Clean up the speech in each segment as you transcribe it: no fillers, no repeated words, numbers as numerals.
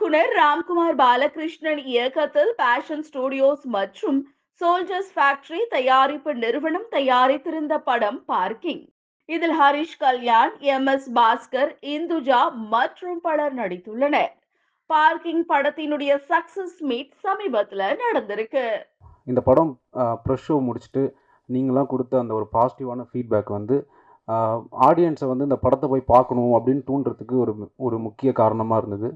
இயக்குனர் ராம்குமார் பாலகிருஷ்ணன் இயக்கத்தில் fashion studios மற்றும் சோல்ஜர்ஸ் ஃபேக்டரி தயாரிப்பு நிறுவனம் தயாரித்திருந்த படம் பார்க்கிங். இதில் ஹரிஷ் கல்யாண், எம்.எஸ். பாஸ்கர், இந்துஜா மற்றும் பலர் நடித்துள்ளனர். பார்க்கிங் படத்தினுடைய சக்சஸ் மீட் சமீபத்தில் நடந்திருக்கு. இந்த படம் ப்ரெஷ் ஷோ முடிச்சுட்டு நீங்களாம் கொடுத்த அந்த ஒரு பாசிட்டிவான ஃபீட்பேக் வந்து ஆடியன்ஸை வந்து இந்த படத்தை போய் பார்க்கணும் அப்படின்னு தூண்டுறதுக்கு ஒரு முக்கிய காரணமாக இருந்தது.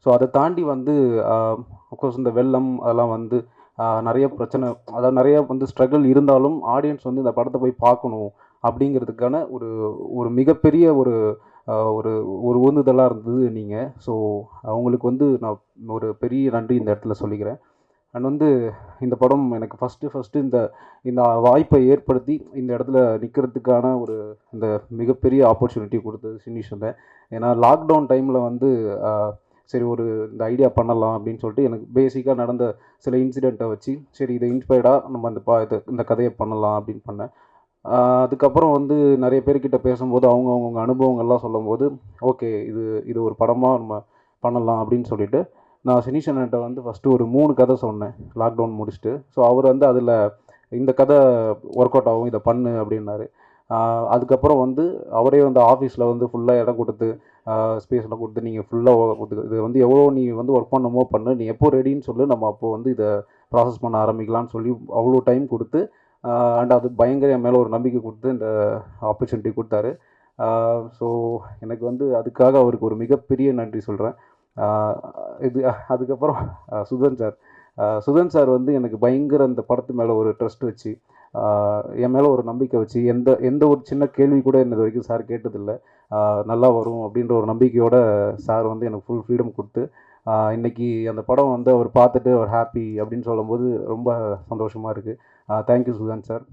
ஸோ அதை தாண்டி வந்து அஃப்கோர்ஸ் இந்த வெள்ளம் அதெல்லாம் வந்து நிறைய பிரச்சனை, அதாவது நிறைய வந்து ஸ்ட்ரகிள் இருந்தாலும் ஆடியன்ஸ் வந்து இந்த படத்தை போய் பார்க்கணும் அப்படிங்கிறதுக்கான ஒரு ஒரு மிகப்பெரிய ஒரு ஒரு ஒரு உந்துதலாக இருந்தது நீங்கள். ஸோ அவங்களுக்கு வந்து நான் ஒரு பெரிய நன்றி இந்த இடத்துல சொல்லிக்கிறேன். அண்ட் வந்து இந்த படம் எனக்கு ஃபஸ்ட்டு இந்த இந்த வாய்ப்பை ஏற்படுத்தி இந்த இடத்துல நிற்கிறதுக்கான இந்த மிகப்பெரிய ஆப்பர்ச்சுனிட்டி கொடுத்தது சினிஷன் தான். ஏன்னா லாக்டவுன் டைமில் வந்து சரி இந்த ஐடியா பண்ணலாம் அப்படின்னு சொல்லிட்டு எனக்கு பேசிக்காக நடந்த சில இன்சிடெண்ட்டை வச்சு சரி இதை இன்ஸ்பயர்டாக நம்ம இந்த கதையை பண்ணலாம் அப்படின்னு பண்ணேன். அதுக்கப்புறம் வந்து நிறைய பேர்கிட்ட பேசும்போது அவங்க அனுபவங்கள்லாம் சொல்லும்போது ஓகே இது ஒரு படமாக நம்ம பண்ணலாம் அப்படின்னு சொல்லிட்டு நான் சினிஷன்கிட்ட வந்து ஃபஸ்ட்டு ஒரு 3 கதை சொன்னேன் லாக்டவுன் முடிச்சுட்டு. ஸோ அவர் வந்து அதில் இந்த கதை ஒர்க் அவுட் ஆகும், இதை பண்ணு அப்படின்னாரு. அதுக்கப்புறம் வந்து அவரே வந்து ஆஃபீஸில் வந்து ஃபுல்லாக இடம் கொடுத்து ஸ்பேஸ்லாம் கொடுத்து நீங்கள் ஃபுல்லாக இது வந்து எவ்வளோ நீ வந்து ஒர்க் பண்ணணுமோ பண்ணு, நீ எப்போ ரெடின்னு சொல்லு, நம்ம அப்போது வந்து இதை ப்ராசஸ் பண்ண ஆரம்பிக்கலாம்னு சொல்லி அவ்வளோ டைம் கொடுத்து அண்ட் அது பயங்கர என் மேலே ஒரு நம்பிக்கை கொடுத்து இந்த ஆப்பர்ச்சுனிட்டி கொடுத்தாரு. ஸோ எனக்கு வந்து அதுக்காக அவருக்கு ஒரு மிகப்பெரிய நன்றி சொல்கிறேன். அதுக்கப்புறம் சுதன் சார் வந்து எனக்கு பயங்கர இந்த படத்து மேலே ஒரு ட்ரஸ்ட் வச்சு என் மேலே ஒரு நம்பிக்கை வச்சு எந்த ஒரு சின்ன கேள்வி கூட இது வரைக்கும் சார் கேட்டதில்லை. நல்லா வரும் அப்படின்ற ஒரு நம்பிக்கையோட சார் வந்து எனக்கு ஃபுல் ஃப்ரீடம் கொடுத்து இன்றைக்கி அந்த படம் வந்து அவர் பார்த்துட்டு அவர் ஹாப்பி அப்படின்னு சொல்லும்போது ரொம்ப சந்தோஷமாக இருக்குது. Thank you Sudhan sir.